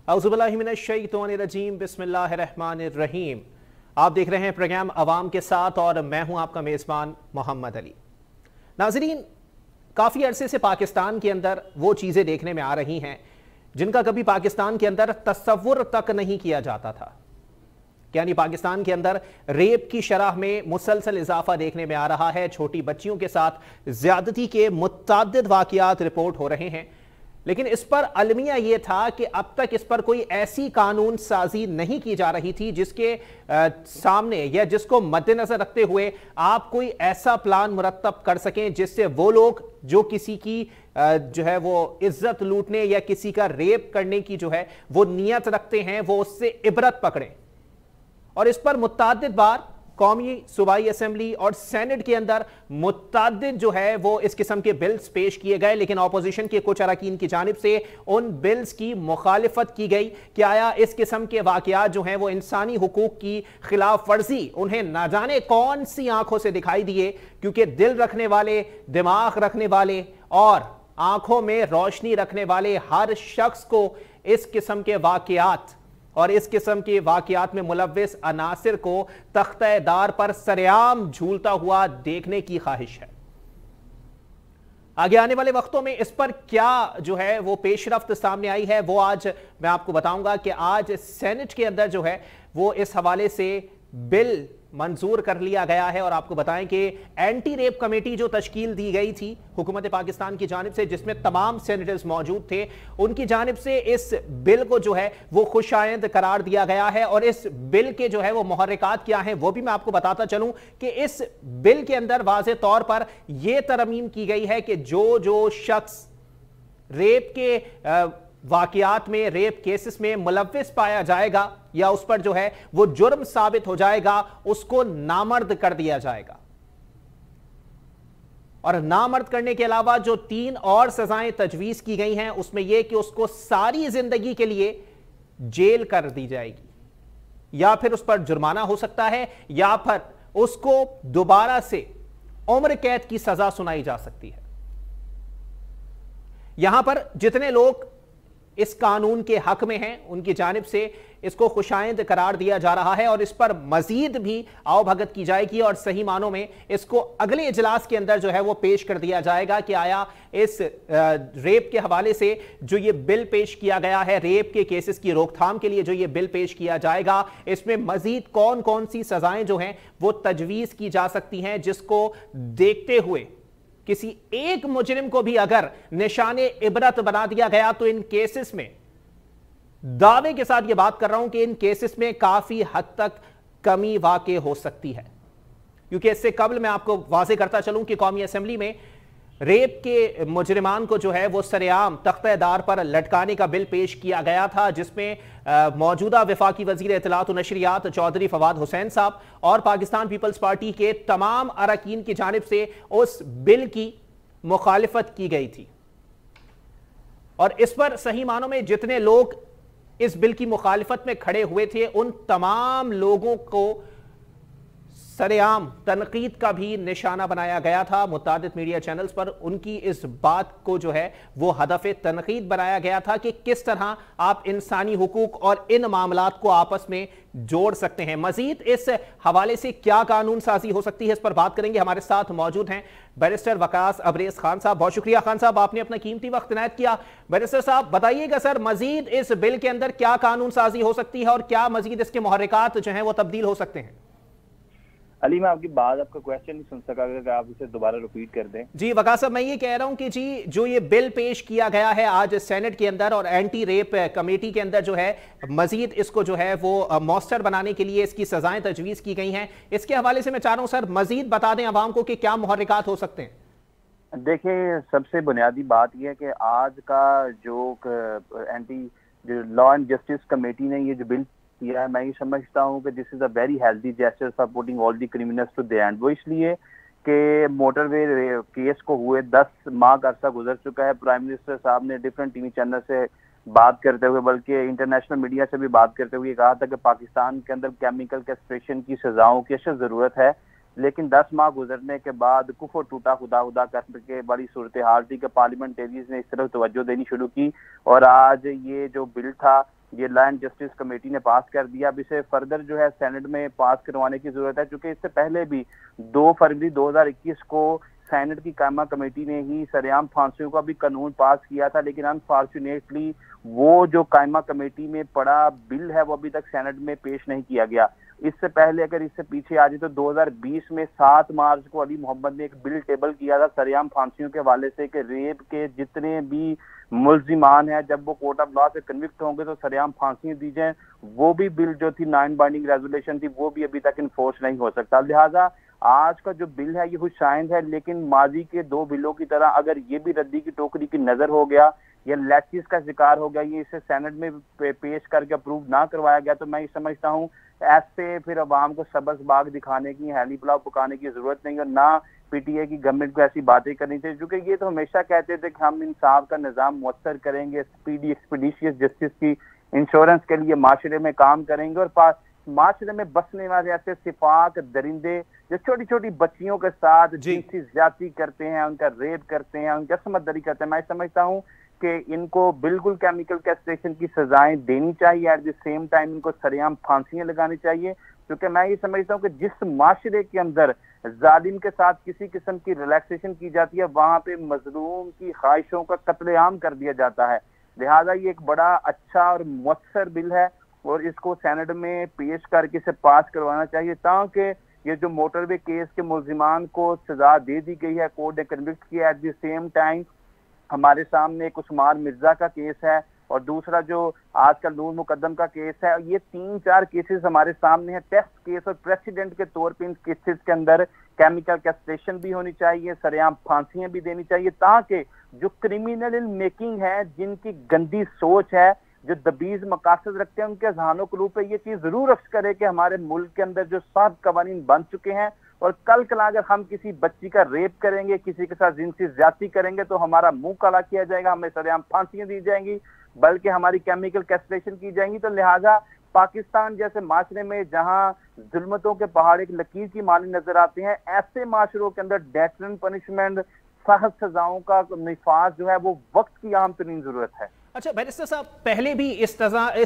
औज़ुबिल्लाहिमिनश्शैतानिर्रजीम बिस्मिल्लाहिर्रहमानिर्रहीम। आप देख रहे हैं प्रोग्राम अवाम के साथ और मैं हूं आपका मेज़बान मोहम्मद अली। नाज़रीन, काफ़ी अरसे से पाकिस्तान के अंदर वो चीज़ें देखने में आ रही हैं जिनका कभी पाकिस्तान के अंदर तसव्वुर तक नहीं किया जाता था। यानी पाकिस्तान के अंदर रेप की शरह में मुसलसल इजाफा देखने में आ रहा है। छोटी बच्चियों के साथ ज्यादती के मुतअद्दिद वाक़यात रिपोर्ट हो रहे हैं, लेकिन इस पर अलमिया यह था कि अब तक इस पर कोई ऐसी कानून साजी नहीं की जा रही थी जिसके सामने या जिसको मद्देनजर रखते हुए आप कोई ऐसा प्लान मुरत्तब कर सकें जिससे वो लोग जो किसी की जो है वो इज्जत लूटने या किसी का रेप करने की जो है वो नियत रखते हैं वो उससे इबरत पकड़ें। और इस पर मुतअद्दिद बार कौमी सूबाई असेंबली और सेनेट के अंदर मुतअद्दिद जो है वो इस किस्म के बिल्स पेश किए गए, लेकिन ऑपोजिशन के कुछ अरकान की जानिब से उन बिल्स की मुखालिफत की गई कि आया इस किस्म के वाकयात जो हैं वो इंसानी हुकूक की खिलाफ वर्जी उन्हें ना जाने कौन सी आंखों से दिखाई दिए, क्योंकि दिल रखने वाले, दिमाग रखने वाले और आंखों में रोशनी रखने वाले हर शख्स को इस किस्म के वाकयात और इस किस्म के वाकयात में मुलव्विस अनासिर को तख्ते-ए-दार पर सरेआम झूलता हुआ देखने की ख्वाहिश है। आगे आने वाले वक्तों में इस पर क्या जो है वो पेशरफ्त सामने आई है वो आज मैं आपको बताऊंगा कि आज सेनेट के अंदर जो है वो इस हवाले से बिल मंजूर कर लिया गया है। और आपको बताएं कि एंटी रेप कमेटी जो तश्कील दी गई थी हुकूमत पाकिस्तान की जानिब से, जिसमें तमाम सेनेटर्स मौजूद थे, उनकी जानिब से इस बिल को जो है वो खुशायंद करार दिया गया है। और इस बिल के जो है वो मुहर्रिकात क्या हैं वो भी मैं आपको बताता चलूं कि इस बिल के अंदर वाज़े तौर पर यह तरमीम की गई है कि जो शख्स रेप के वाकयात में, रेप केसेस में मुलव्विस पाया जाएगा या उस पर जो है वो जुर्म साबित हो जाएगा, उसको नामर्द कर दिया जाएगा। और नामर्द करने के अलावा जो 3 और सजाएं तजवीज की गई हैं उसमें यह कि उसको सारी जिंदगी के लिए जेल कर दी जाएगी या फिर उस पर जुर्माना हो सकता है या फिर उसको दोबारा से उम्र कैद की सजा सुनाई जा सकती है। यहां पर जितने लोग इस कानून के हक में हैं उनकी जानिब से इसको खुशाइंद करार दिया जा रहा है और इस पर मजीद भी आवभगत की जाएगी और सही मानों में इसको अगले इजलास के अंदर जो है वो पेश कर दिया जाएगा कि आया इस रेप के हवाले से जो ये बिल पेश किया गया है, रेप के केसेस की रोकथाम के लिए जो ये बिल पेश किया जाएगा, इसमें मजीद कौन कौन सी सजाएं जो हैं वो तजवीज की जा सकती हैं, जिसको देखते हुए किसी एक मुजरिम को भी अगर निशाने इबरत बना दिया गया तो इन केसेस में, दावे के साथ यह बात कर रहा हूं कि इन केसेस में काफी हद तक कमी वाक़ई हो सकती है। क्योंकि इससे कबल मैं आपको वाज़ेह करता चलूं कि कौमी असेंबली में रेप के मुजरिमान को जो है वो सरेआम तख्ते-ए-दार पर लटकाने का बिल पेश किया गया था, जिसमें मौजूदा वफाकी वजीर इत्तलात और नशरियात चौधरी फवाद हुसैन साहब और पाकिस्तान पीपल्स पार्टी के तमाम अरकान की जानिब से उस बिल की मुखालिफत की गई थी। और इस पर सही मानों में जितने लोग इस बिल की मुखालिफत में खड़े हुए थे उन तमाम लोगों को सरेआम तनकीद का भी निशाना बनाया गया था। मुतादिद मीडिया चैनल्स पर उनकी इस बात को जो है वो हदफ तनकीद बनाया गया था कि किस तरह आप इंसानी हुकूक और इन मामलात को आपस में जोड़ सकते हैं। मजीद इस हवाले से क्या कानून साजी हो सकती है इस पर बात करेंगे। हमारे साथ मौजूद हैं बैरिस्टर वकास अबरेज खान साहब। बहुत शुक्रिया खान साहब, आपने अपना कीमती वक्त इनायत किया। बैरिस्टर साहब बताइएगा सर, मजीद इस बिल के अंदर क्या कानून साजी हो सकती है और क्या मजीद इसके मुहर्रिकात जो हैं वो तब्दील हो सकते हैं? अली, मैं आपकी बात, आपका क्वेश्चन नहीं सुन सका, अगर आप इसे दोबारा रिपीट कर दें। जी वकास साहब, मैं ये कह रहा हूं कि जी जो ये बिल पेश किया गया है आज सेनेट के अंदर और एंटी रेप कमेटी के अंदर जो है मजीद इसको जो है वो मौसर बनाने के लिए इसकी सजाएं तजवीज की गई हैं, इसके हवाले से मैं चाह रहा हूं सर मजीद बता दें आवाम को कि क्या मुहर्रिकात हो सकते हैं। देखिए, सबसे बुनियादी बात यह है कि आज का जो लॉ एंड जस्टिस कमेटी ने ये जो बिल किया है, मैं ये समझता हूँ कि this is a very healthy gesture for putting all the criminals to the end. वो इसलिए कि मोटरवे केस को हुए 10 माह का अरसा गुजर चुका है। प्राइम मिनिस्टर साहब ने डिफरेंट टीवी चैनल से बात करते हुए, बल्कि इंटरनेशनल मीडिया से भी बात करते हुए कहा था कि पाकिस्तान के अंदर केमिकल कैस्ट्रेशन की सजाओं की अशद ज़रूरत है। लेकिन 10 माह गुजरने के बाद कुफर टूटा खुदा खुदा करके बड़ी सूरत हाल थी कि पार्लियामेंटेरियंस ने इस तरफ तवज्जो देनी शुरू की और आज ये जो बिल था ये लॉ एंड जस्टिस कमेटी ने पास कर दिया। अब इसे फर्दर जो है सेनेट में पास करवाने की जरूरत है, क्योंकि इससे पहले भी 2 फरवरी 2021 को सेनेट की कायमा कमेटी ने ही सरेआम फांसियों का भी कानून पास किया था, लेकिन अनफॉर्चुनेटली वो जो कायमा कमेटी में पड़ा बिल है वो अभी तक सेनेट में पेश नहीं किया गया। इससे पहले अगर इससे पीछे आ जाए तो 2020 में 7 मार्च को अली मोहम्मद ने एक बिल टेबल किया था सरेआम फांसियों के हवाले से कि रेप के जितने भी मुल्जिमान हैं जब वो कोर्ट ऑफ लॉ से कन्विक्ट होंगे तो सरेआम फांसियां दी जाएं। वो भी बिल जो थी नॉन बाइंडिंग रेजोल्यूशन थी वो भी अभी तक इन्फोर्स नहीं हो सकता। लिहाजा आज का जो बिल है ये खुशाइंद है, लेकिन माजी के 2 बिलों की तरह अगर ये भी रद्दी की टोकरी की नजर हो गया या लैचिस का शिकार हो गया, ये इसे सेनेट में पेश करके अप्रूव ना करवाया गया, तो मैं ये समझता हूँ ऐसे फिर अवाम को सबस बाग दिखाने की, हैली पुलाव पकाने की जरूरत नहीं और ना पीटीए की गवर्नमेंट को ऐसी बातें करनी चाहिए, क्योंकि ये तो हमेशा कहते थे कि हम इंसाफ का निजाम मुअस्सर करेंगे, स्पीडी एक्सपीडिशियस जस्टिस की इंश्योरेंस के लिए माशरे में काम करेंगे, और माशरे में बसने वाले ऐसे सिफाक दरिंदे जो छोटी छोटी बच्चियों के साथ जिनसी ज्यादती करते हैं, उनका रेप करते हैं, उनकी असमतदरी करते हैं, मैं समझता हूँ कि इनको बिल्कुल केमिकल कैस्ट्रेशन की सजाएं देनी चाहिए। एट द सेम टाइम इनको सरेआम फांसियां लगानी चाहिए, क्योंकि मैं ये समझता हूँ कि जिस माशरे के अंदर जालिम के साथ किसी किस्म की रिलैक्सेशन की जाती है वहां पे मजलूम की ख्वाहिशों का कत्लेआम कर दिया जाता है। लिहाजा ये एक बड़ा अच्छा और मुअस्सर बिल है और इसको सेनेट में पेश करके इसे पास करवाना चाहिए, ताकि ये जो मोटरवे केस के मुल्जिमान को सजा दे दी गई है, कोर्ट ने कन्विक्ट किया। एट द सेम टाइम हमारे सामने एक उस्मान मिर्जा का केस है और दूसरा जो आजकल नूर मुकद्दम का केस है, ये 3-4 केसेस हमारे सामने हैं टेस्ट केस, और प्रेसिडेंट के तौर पे इन केसेस के अंदर केमिकल कैस्ट्रेशन भी होनी चाहिए, सरेआम फांसियां भी देनी चाहिए, ताकि जो क्रिमिनल इन मेकिंग है, जिनकी गंदी सोच है, जो दबीज मकासद रखते हैं, उनके ज़हनों के रूप में ये चीज जरूर अक्स करे कि हमारे मुल्क के अंदर जो 7 कवानीन बन चुके हैं और कल अगर हम किसी बच्ची का रेप करेंगे, किसी के साथ जिनसी ज्यादती करेंगे तो हमारा मुंह काला किया जाएगा, हमें सरेआम फांसियां दी जाएंगी, बल्कि हमारी केमिकल कैस्ट्रेशन की जाएंगी। तो लिहाजा पाकिस्तान जैसे माशरे में जहां जुल्मतों के पहाड़ एक लकीर की मानी नजर आते हैं, ऐसे माशरों के अंदर डेटरेंट पनिशमेंट, सख्त सजाओं का निफाज जो है वो वक्त की अहम तरीन जरूरत है। अच्छा बैरिस्टर साहब, पहले भी इस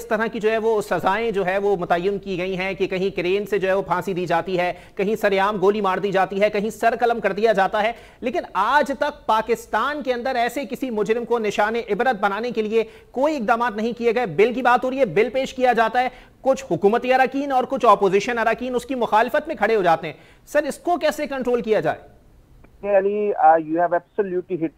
तरह की जो है वो सजाएं जो है वो मुतय्यन की गई हैं कि कहीं क्रेन से जो है वो फांसी दी जाती है, कहीं सरेआम गोली मार दी जाती है, कहीं सर कलम कर दिया जाता है, लेकिन आज तक पाकिस्तान के अंदर ऐसे किसी मुजरिम को निशाने इबरत बनाने के लिए कोई इकदाम नहीं किए गए। बिल की बात हो रही है, बिल पेश किया जाता है, कुछ हुकूमती अरकान और कुछ ऑपोजिशन अरकान उसकी मुखालफत में खड़े हो जाते हैं। सर इसको कैसे कंट्रोल किया जाए? Ali, you have absolutely hit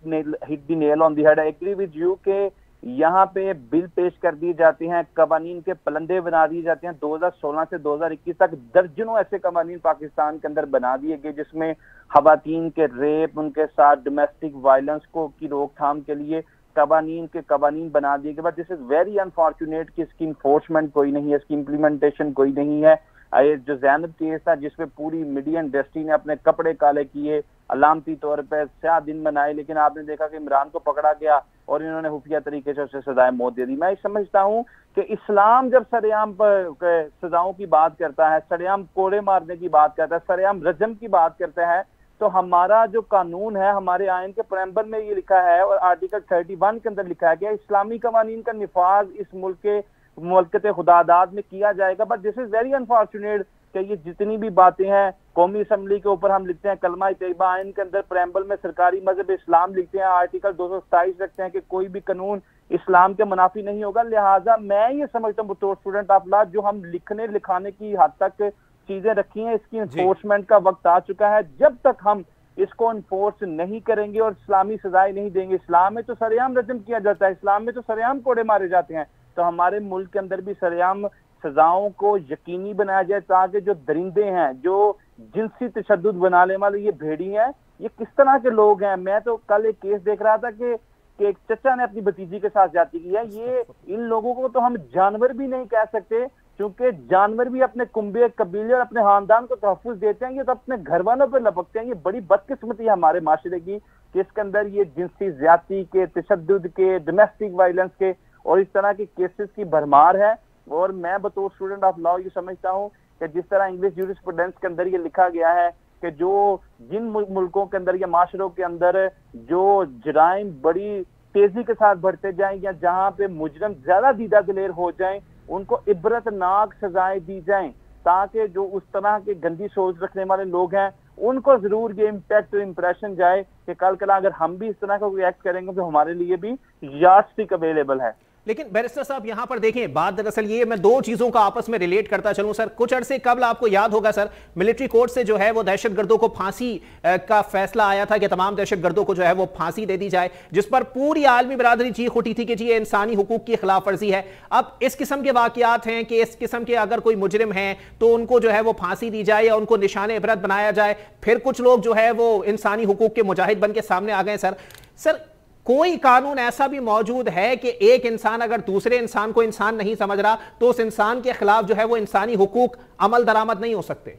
the nail on the head. I agree with you कि यहाँ पे बिल पेश कर दिए जाते हैं, कवानीन के पलंदे बना दिए जाते हैं। 2016 से 2021 तक दर्जनों ऐसे कवानीन पाकिस्तान के अंदर बना दिए गए जिसमें खवातीन के रेप, उनके साथ डोमेस्टिक वायलेंस को की रोकथाम के लिए कवानीन बना दिए गए। But this is very unfortunate कि इसकी इन्फोर्समेंट कोई नहीं है, इसकी इम्प्लीमेंटेशन कोई नहीं है। जो जैनब केस था जिसमें पूरी मीडिया इंडस्ट्री ने अपने कपड़े काले किए, अलामती तौर पर स्याह दिन मनाए, लेकिन आपने देखा कि इमरान को पकड़ा गया और इन्होंने खुफिया तरीके से उसे सजाए मौत दे दी। मैं समझता हूँ कि इस्लाम जब सरेआम पर सजाओं की बात करता है, सरेआम कोड़े मारने की बात करता है, सरेआम रजम की बात करता है, तो हमारा जो कानून है, हमारे आइन के प्रेम्बल में ये लिखा है और आर्टिकल 31 के अंदर लिखा गया इस्लामी कवानीन का निफाज इस मुल्क के मुल्कत खुदादाद में किया जाएगा। But this is very unfortunate कि ये जितनी भी बातें हैं कौमी असम्बली के ऊपर हम लिखते हैं, कलमा तैयबा आइन के अंदर प्रेम्बल में सरकारी मजहब इस्लाम लिखते हैं, आर्टिकल 227 रखते हैं कि कोई भी कानून इस्लाम के मुनाफी नहीं होगा। लिहाजा मैं ये समझता हूँ बतौर स्टूडेंट ऑफ लॉ, जो हम लिखने लिखाने की हद तक चीजें रखी हैं, इसकी इन्फोर्समेंट का वक्त आ चुका है। जब तक हम इसको इन्फोर्स नहीं करेंगे और इस्लामी सजाएं नहीं देंगे, इस्लाम में तो सरेआम रजम किया जाता है, इस्लाम में तो सरेआम कोड़े मारे जाते हैं, तो हमारे मुल्क के अंदर भी सरेआम सजाओं को यकीनी बनाया जाए ताकि जो दरिंदे हैं, जो जिनसी तशद्दुद बनाने वाले ये भेड़ी हैं, ये किस तरह के लोग हैं। मैं तो कल एक केस देख रहा था कि एक चचा ने अपनी भतीजी के साथ जाती की है। ये इन लोगों को तो हम जानवर भी नहीं कह सकते, क्योंकि जानवर भी अपने कुंबे कबीले और अपने खानदान को तहफ़्फ़ुज़ देते हैं, ये तो अपने घर वालों पर लपकते हैं। ये बड़ी बदकिस्मती है हमारे माशरे की कि इसके अंदर ये जिनसी ज्यादती के, तशद्दुद के, डोमेस्टिक वायलेंस के और इस तरह के केसेस की भरमार है। और मैं बतौर स्टूडेंट ऑफ लॉ ये समझता हूँ कि जिस तरह इंग्लिश जूरिस्प्रूडेंस के अंदर ये लिखा गया है कि जिन मुल्कों के अंदर या माशरों के अंदर जो जराइम बड़ी तेजी के साथ बढ़ते जाएं, या जहां पे मुजरम ज्यादा दीदा दिलेर हो जाएं, उनको इबरतनाक सजाएं दी जाएं, ताकि जो उस तरह के गंदी सोच रखने वाले लोग हैं उनको जरूर ये इम्पैक्ट और इम्प्रेशन जाए कि कल कल अगर हम भी इस तरह का रिएक्ट करेंगे तो हमारे लिए भी यार्डस्टिक अवेलेबल है। लेकिन बैरिस्टर साहब यहां पर देखें, बात दरअसल ये, मैं दो चीजों का आपस में रिलेट करता चलूं सर। कुछ अरसे कबल आपको याद होगा सर, मिलिट्री कोर्ट से जो है वो दहशतगर्दों को फांसी का फैसला आया था कि तमाम दहशतगर्दों को जो है वो फांसी दे दी जाए, जिस पर पूरी आलमी बरादरी चीख उठी थी कि जी ये इंसानी हुकूक की खिलाफ वर्जी है। अब इस किस्म के वाकयात हैं कि इस किस्म के अगर कोई मुजरिम है तो उनको जो है वो फांसी दी जाए या उनको निशाने इबरत बनाया जाए। फिर कुछ लोग जो है वो इंसानी हुकूक के मुजाहिद बन के सामने आ गए। सर कोई कानून ऐसा भी मौजूद है कि एक इंसान अगर दूसरे इंसान को इंसान नहीं समझ रहा तो उस इंसान के खिलाफ जो है वो इंसानी हुकूक अमल दरामद नहीं हो सकते?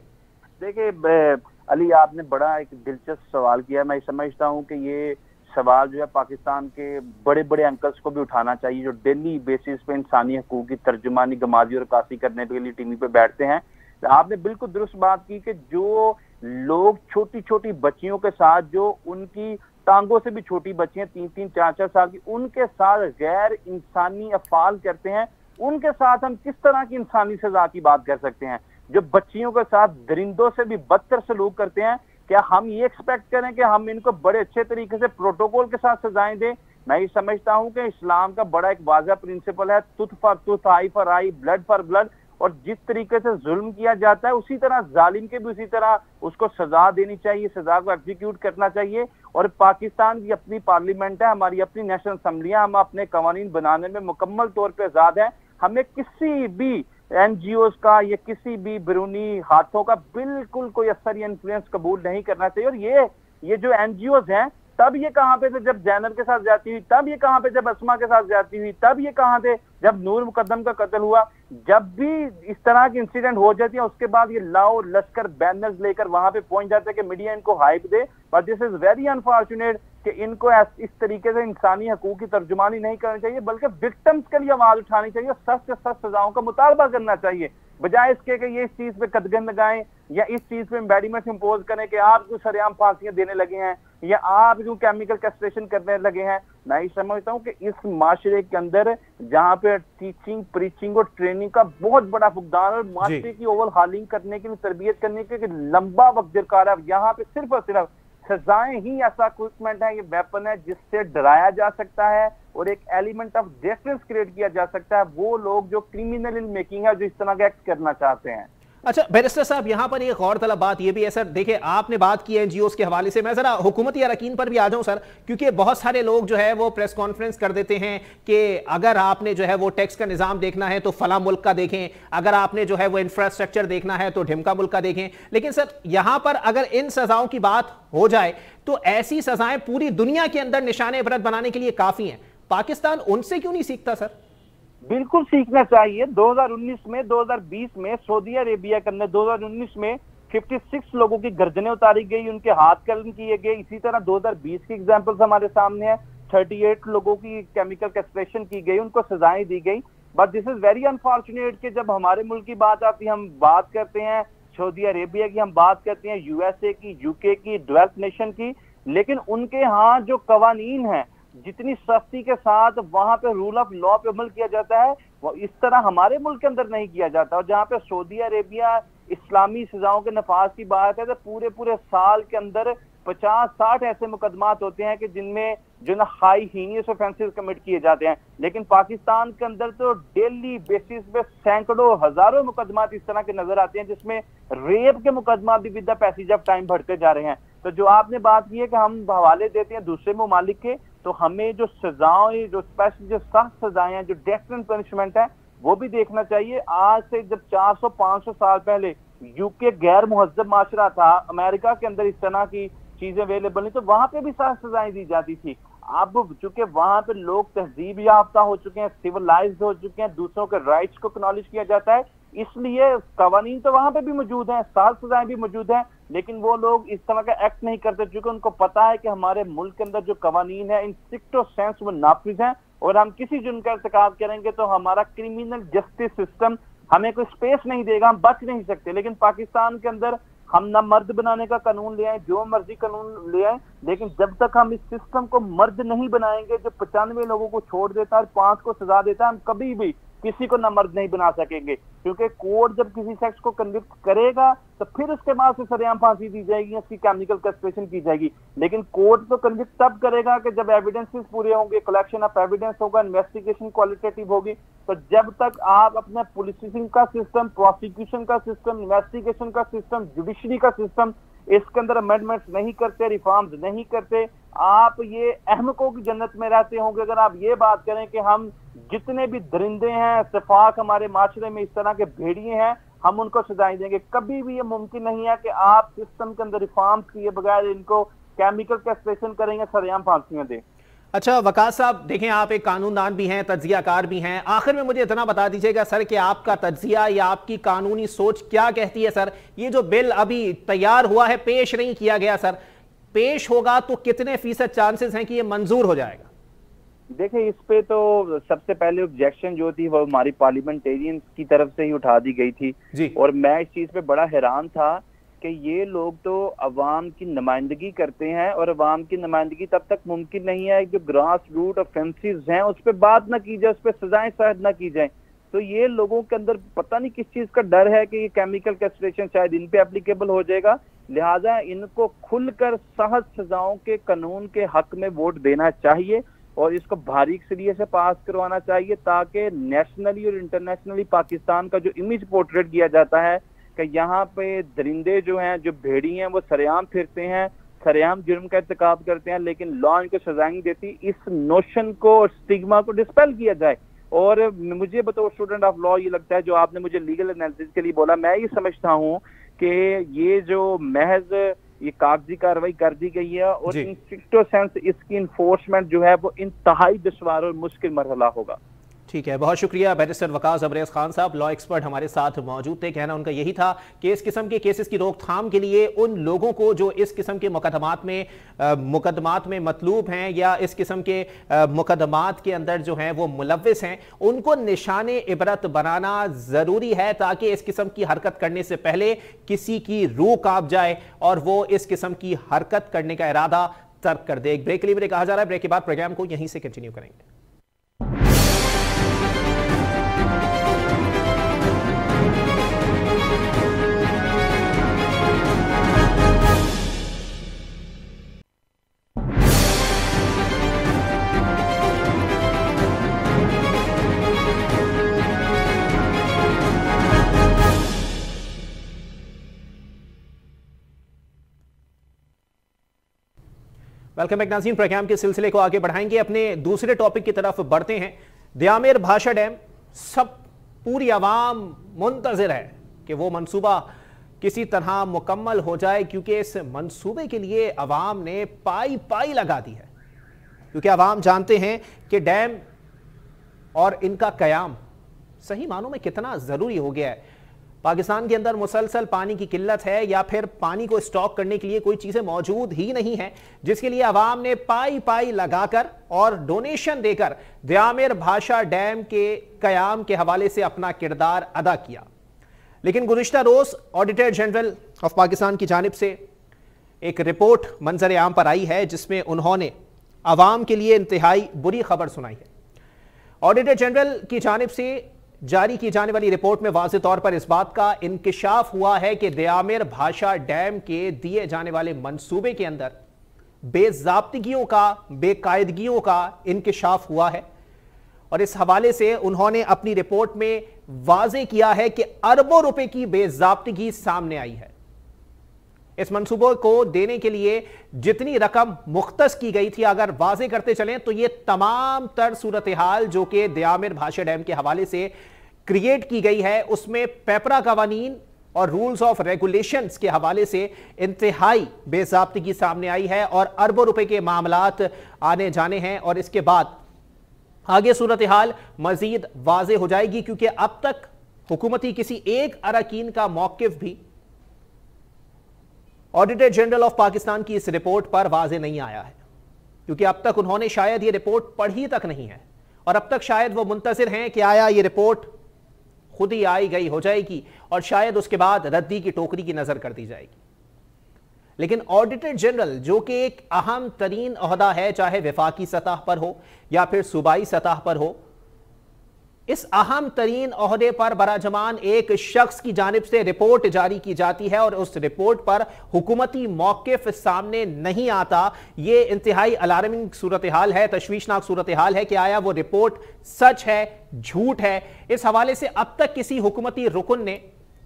देखिए अली, आपने बड़ा एक दिलचस्प सवाल किया। मैं समझता हूं कि ये सवाल जो है पाकिस्तान के बड़े बड़े अंकल्स को भी उठाना चाहिए, जो डेली बेसिस पे इंसानी हुकूक की तर्जुमानी, गमाजी और कासी करने के लिए टीवी पे बैठते हैं। आपने बिल्कुल दुरुस्त बात की कि जो लोग छोटी छोटी बच्चियों के साथ, जो उनकी टांगों से भी छोटी बच्चियां 3-3, 4-4 साल की, उनके साथ गैर इंसानी अफाल करते हैं, उनके साथ हम किस तरह की इंसानी सजा की बात कर सकते हैं? जो बच्चियों के साथ दरिंदों से भी बदतर सलूक करते हैं, क्या हम ये एक्सपेक्ट करें कि हम इनको बड़े अच्छे तरीके से प्रोटोकॉल के साथ सजाएं दें? मैं ये समझता हूं कि इस्लाम का बड़ा एक वाज़ा प्रिंसिपल है, tooth for tooth, eye for eye, blood for blood. और जिस तरीके से जुल्म किया जाता है उसी तरह जालिम के भी उसी तरह उसको सजा देनी चाहिए, सजा को एग्जीक्यूट करना चाहिए। और पाकिस्तान की अपनी पार्लियामेंट है, हमारी अपनी नेशनल असम्बलियां, हम अपने कवानीन बनाने में मुकम्मल तौर पे आजाद हैं। हमें किसी भी एनजीओज का या किसी भी बैरूनी हाथों का बिल्कुल कोई असर या इन्फ्लुएंस कबूल नहीं करना चाहिए। और ये जो एनजीओज हैं, तब ये कहां पे थे जब जैनब के साथ जाती हुई, तब ये कहां पे जब अस्मा के साथ जाती हुई, तब ये कहां थे जब नूर मुकद्दम का कत्ल हुआ? जब भी इस तरह की इंसिडेंट हो जाती है उसके बाद ये लाओ लश्कर बैनर्स लेकर वहां पे पहुंच जाते हैं कि मीडिया इनको hype they. But this is very unfortunate कि इनको इस तरीके से इंसानी हकूक की तर्जुमानी नहीं करनी चाहिए, बल्कि विक्टिम्स के लिए आवाज उठानी चाहिए, सख्त से सख्त सजाओं का मुतालबा करना चाहिए, बजाय इसके कि ये इस चीज पे कदगन लगाएं या इस चीज पे इम्पेडिमेंट इंपोज करें कि आप क्यों सरेआम फांसियां देने लगे हैं या आप क्यों केमिकल कैस्ट्रेशन करने लगे हैं। मैं ये समझता हूं कि इस माशरे के अंदर जहां पे टीचिंग, प्रीचिंग और ट्रेनिंग का बहुत बड़ा फुकदान और माशरे की ओवल हालिंग करने के लिए, तरबियत करने के लिए लंबा वक्त दरकार है। यहाँ पे सिर्फ और सिर्फ सजाएं ही ऐसा इक्विपमेंट है, ये वेपन है जिससे डराया जा सकता है और एक एलिमेंट ऑफ डिफरेंस क्रिएट किया जा सकता है वो लोग जो क्रिमिनल इन मेकिंग है, जो इस तरह का एक्ट करना चाहते हैं। अच्छा बैरिस्टर साहब, यहां पर एक और तलब बात यह भी है सर, देखिए आपने बात की एनजीओस के हवाले से, मैं जरा हुकूमती अरकान पर भी आ जाऊं सर, क्योंकि बहुत सारे लोग जो है वो प्रेस कॉन्फ्रेंस कर देते हैं कि अगर आपने जो है वो टैक्स का निजाम देखना है तो फला मुल्क का देखें, अगर आपने जो है वो इंफ्रास्ट्रक्चर देखना है तो ढिमका मुल्क का देखें। लेकिन सर यहां पर अगर इन सजाओं की बात हो जाए तो ऐसी सजाएं पूरी दुनिया के अंदर निशाने इबरत बनाने के लिए काफी हैं, पाकिस्तान उनसे क्यों नहीं सीखता सर? बिल्कुल सीखना चाहिए। 2019 में, 2020 में सऊदी अरेबिया के अंदर 2019 में 56 लोगों की गर्दनें उतारी गई, उनके हाथ कलम किए गए। इसी तरह 2020 की एग्जांपल्स हमारे सामने है, 38 लोगों की केमिकल कैस्ट्रेशन की गई, उनको सजाएं दी गई। But this is very unfortunate कि जब हमारे मुल्क की बात आती है, हम बात करते हैं सऊदी अरेबिया की, हम बात करते हैं यूएसए की, यूके की, डेवलप्ड नेशन की, लेकिन उनके यहाँ जो कवानीन है, जितनी सख्ती के साथ वहां पे रूल ऑफ लॉ पे अमल किया जाता है, वो इस तरह हमारे मुल्क के अंदर नहीं किया जाता। और जहाँ पे सऊदी अरेबिया इस्लामी सजाओं के नफाज की बात है तो पूरे पूरे साल के अंदर 50-60 ऐसे मुकदमात होते हैं कि जिनमें जो ना हाई हीनियस ऑफेंसेस कमिट किए जाते हैं। लेकिन पाकिस्तान के अंदर तो डेली बेसिस पे सैकड़ों हजारों मुकदमात इस तरह के नजर आते हैं, जिसमें रेप के मुकदमा भी with the passage of time बढ़ते जा रहे हैं। तो जो आपने बात की है कि हम हवाले देते हैं दूसरे ममालिक के, तो हमें जो सजाएं, जो स्पेशल जो सख्त सजाएं हैं, जो डेथ एंड पनिशमेंट है, वो भी देखना चाहिए। आज से जब 400-500 साल पहले यूके गैर मुहज्जब माशरा था, अमेरिका के अंदर इस तरह की चीजें अवेलेबल नहीं, तो वहां पे भी सख्त सजाएं दी जाती थी। अब चूंकि वहां पे लोग तहजीब याफ्ता हो चुके हैं, सिविलाइज्ड हो चुके हैं, दूसरों के राइट्स को एक्नॉलेज किया जाता है, इसलिए कवानीन तो वहां पे भी मौजूद हैं, सख्त सजाएं भी मौजूद हैं, लेकिन वो लोग इस तरह का एक्ट नहीं करते क्योंकि उनको पता है कि हमारे मुल्क के अंदर जो कवानीन है इन स्ट्रिक्टो सेंस वो नाफिज हैं, और हम किसी जुर्म का इर्तिकाब करेंगे तो हमारा क्रिमिनल जस्टिस सिस्टम हमें कोई स्पेस नहीं देगा, हम बच नहीं सकते। लेकिन पाकिस्तान के अंदर हम ना मर्द बनाने का कानून ले आए, जो मर्जी कानून ले आए, लेकिन जब तक हम इस सिस्टम को मर्द नहीं बनाएंगे जो 95 लोगों को छोड़ देता है और 5 को सजा देता है, हम कभी भी किसी को ना मर्द नहीं बना सकेंगे। क्योंकि कोर्ट जब किसी सेक्स को कन्विक्ट करेगा तो फिर उसके बाद से सरेआम फांसी दी जाएगी, उसकी केमिकल कैस्ट्रेशन की जाएगी। लेकिन कोर्ट तो कन्विक्ट तब करेगा कि जब एविडेंसेस पूरे होंगे, कलेक्शन ऑफ एविडेंस होगा, इन्वेस्टिगेशन क्वालिटेटिव होगी। तो जब तक आप अपने पुलिसिंग का सिस्टम, प्रोसिक्यूशन का सिस्टम, इन्वेस्टिगेशन का सिस्टम, जुडिशरी का सिस्टम, इसके अंदर अमेंडमेंट्स नहीं करते, रिफॉर्म्स नहीं करते, आप ये अहमकों की जन्नत में रहते होंगे। अगर आप ये बात करें कि हम जितने भी दरिंदे हैं, सिफाक हमारे माशरे में इस तरह के भेड़िए हैं, हम उनको सजाएं देंगे, कभी भी ये मुमकिन नहीं है कि आप सिस्टम के अंदर रिफॉर्म्स किए बगैर इनको केमिकल कैस्ट्रेशन करेंगे, सरेआम फांसियां दें। अच्छा वकास साहब, देखें आप एक कानूनदान भी हैं, तज्जियाकार भी हैं, आखिर में मुझे इतना बता दीजिएगा सर कि आपका तज्जिया या आपकी कानूनी सोच क्या कहती है सर? ये जो बिल अभी तैयार हुआ है, पेश नहीं किया गया सर, पेश होगा तो कितने फीसद चांसेस हैं कि ये मंजूर हो जाएगा? देखिए, इस पे तो सबसे पहले ऑब्जेक्शन जो थी वो हमारी पार्लियामेंटेरियंस की तरफ से ही उठा दी गई थी जी। और मैं इस चीज पे बड़ा हैरान था कि ये लोग तो अवाम की नुमाइंदगी करते हैं और अवाम की नुमाइंदगी तब तक मुमकिन नहीं है जो ग्रास रूट ऑफेंसेस हैं उस पर बात ना की जाए, उस पर सजाएं शायद ना की जाए। तो ये लोगों के अंदर पता नहीं किस चीज का डर है कि ये केमिकल कैस्ट्रेशन शायद इन पे एप्लीकेबल हो जाएगा, लिहाजा इनको खुलकर सहज सजाओं के कानून के हक में वोट देना चाहिए और इसको बारीक सरिये से पास करवाना चाहिए ताकि नेशनली और इंटरनेशनली पाकिस्तान का जो इमेज पोर्ट्रेट किया जाता है कि यहाँ पे दरिंदे जो हैं, जो भेड़ी हैं, वो सरेआम फिरते हैं, सरेआम जुर्म का इर्तिकाब करते हैं, लेकिन लॉ इनको सजा नहीं देती, इस नोशन को और स्टिग्मा को डिस्पेल किया जाए। और मुझे बतौर स्टूडेंट ऑफ लॉ ये लगता है, जो आपने मुझे लीगल एनालिसिस के लिए बोला, मैं ये समझता हूँ कि ये जो महज ये कागजी कार्रवाई कर दी गई है और इन स्ट्रिक्टो सेंस इसकी इन्फोर्समेंट जो है वो इंतहाई दुश्वार और मुश्किल मरहला होगा। ठीक है, बहुत शुक्रिया बैरिस्टर वकास अबरेज खान साहब, लॉ एक्सपर्ट हमारे साथ मौजूद थे। कहना उनका यही था कि इस किस्म के केसेस की रोकथाम के लिए उन लोगों को जो इस किस्म के मुकदमात में मतलूब हैं या इस किस्म के मुकदमात के अंदर जो हैं वो मुलव्विस हैं, उनको निशाने इबरत बनाना ज़रूरी है ताकि इस किस्म की हरकत करने से पहले किसी की रूह कांप जाए और वो इस किस्म की हरकत करने का इरादा तर्क कर दे। एक ब्रेक के लिए कहा जा रहा है, ब्रेक के बाद प्रोग्राम को यहीं से कंटिन्यू करेंगे। वेलकम बैक नाज़रीन, प्रोग्राम के सिलसिले को आगे बढ़ाएंगे, अपने दूसरे टॉपिक की तरफ बढ़ते हैं। दयामेर भाषा डैम, सब पूरी आवाम मुंतज़िर है कि वो मंसूबा किसी तरह मुकम्मल हो जाए, क्योंकि इस मंसूबे के लिए आवाम ने पाई पाई लगा दी है। क्योंकि आवाम जानते हैं कि डैम और इनका कयाम सही मानों में कितना ज़रूरी हो गया है। पाकिस्तान के अंदर मुसलसल पानी की किल्लत है या फिर पानी को स्टॉक करने के लिए कोई चीज़ें मौजूद ही नहीं है, जिसके लिए आवाम ने पाई पाई लगाकर और डोनेशन देकर दयामेर भाषा डैम के कयाम के हवाले से अपना किरदार अदा किया। लेकिन गुज़िश्ता रोज़ ऑडिटर जनरल ऑफ पाकिस्तान की जानिब से एक रिपोर्ट मंजर आम पर आई है जिसमें उन्होंने आवाम के लिए इंतहाई बुरी खबर सुनाई है। ऑडिटर जनरल की जानिब से जारी की जाने वाली रिपोर्ट में वाज़ेह तौर पर इस बात का इंकिशाफ हुआ है कि दयामेर भाषा डैम के दिए जाने वाले मंसूबे के अंदर बेज़ाब्तिगियों का, बेकायदगियों का इंकिशाफ हुआ है और इस हवाले से उन्होंने अपनी रिपोर्ट में वाज़ेह किया है कि अरबों रुपए की बेज़ाब्तिगी सामने आई है। इस मंसूबे को देने के लिए जितनी रकम मुख्तस की गई थी, अगर वाज़ेह करते चलें तो ये तमाम तर सूरत हाल जो कि दयामेर भाषा डैम के हवाले से क्रिएट की गई है, उसमें पेपरा कवानीन और रूल्स ऑफ रेगुलेशंस के हवाले से इंतहाई बेज़ाब्तिगी सामने आई है और अरबों रुपए के मामलात आने जाने हैं। और इसके बाद आगे सूरत हाल मजीद वाज़ेह हो जाएगी, क्योंकि अब तक हुकूमती किसी एक अरकान का मौक़िफ़ भी ऑडिटर जनरल ऑफ पाकिस्तान की इस रिपोर्ट पर वाज़ेह नहीं आया है, क्योंकि अब तक उन्होंने शायद ये रिपोर्ट पढ़ी तक नहीं है और अब तक शायद वो मुंतज़िर हैं कि आया ये रिपोर्ट खुद ही आई गई हो जाएगी और शायद उसके बाद रद्दी की टोकरी की नज़र कर दी जाएगी। लेकिन ऑडिटर जनरल जो कि एक अहम तरीन ओहदा है, चाहे विफाकी सतह पर हो या फिर सूबाई सतह पर हो, इस अहम तरीन ओहदे पर बराजमान एक शख्स की जानिब से रिपोर्ट जारी की जाती है और उस रिपोर्ट पर हुकूमती मौक़िफ़ सामने नहीं आता। यह इंतहाई अलार्मिंग सूरत हाल है, तशवीशनाक सूरत हाल है कि आया वो रिपोर्ट सच है, झूठ है। इस हवाले से अब तक किसी हुकूमती रुकन ने